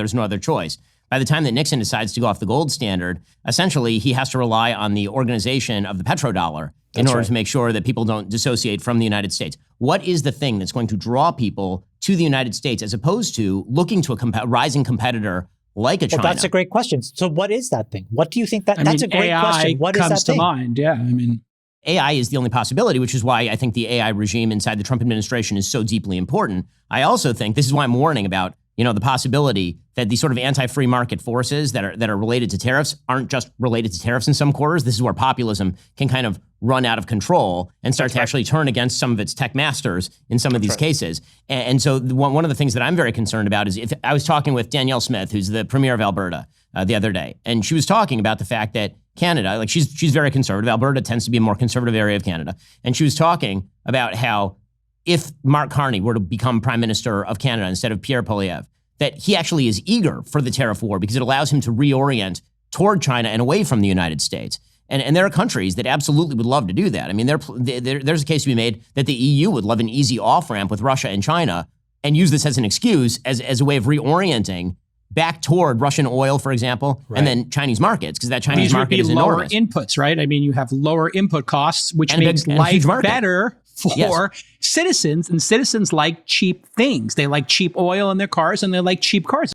There's no other choice. By the time that Nixon decides to go off the gold standard, essentially he has to rely on the organization of the petrodollar in order to make sure that people don't dissociate from the United States. What is the thing that's going to draw people to the United States as opposed to looking to a rising competitor like a China? Well, that's a great question. So what is that thing? What do you think that's a great question. What is that comes to mind. Yeah, AI is the only possibility, which is why I think the AI regime inside the Trump administration is so deeply important. I also think this is why I'm warning about, the possibility that these sort of anti-free market forces that are related to tariffs aren't just related to tariffs in some quarters. This is where populism can kind of run out of control and start to actually turn against some of its tech masters in some of these cases. And so one of the things that I'm very concerned about is if I was talking with Danielle Smith, who's the premier of Alberta, the other day, and she was talking about the fact that Canada, like she's very conservative. Alberta tends to be a more conservative area of Canada. And she was talking about how if Mark Carney were to become prime minister of Canada instead of Pierre Poilievre, that he actually is eager for the tariff war because it allows him to reorient toward China and away from the United States. And there are countries that absolutely would love to do that. I mean, there's a case to be made that the EU would love an easy off-ramp with Russia and China and use this as an excuse, as a way of reorienting back toward Russian oil, for example, and then Chinese markets, because that Chinese market is enormous. These would be lower inputs, right? I mean, you have lower input costs, which makes life better for citizens. And citizens like cheap things. They like cheap oil in their cars, and they like cheap cars.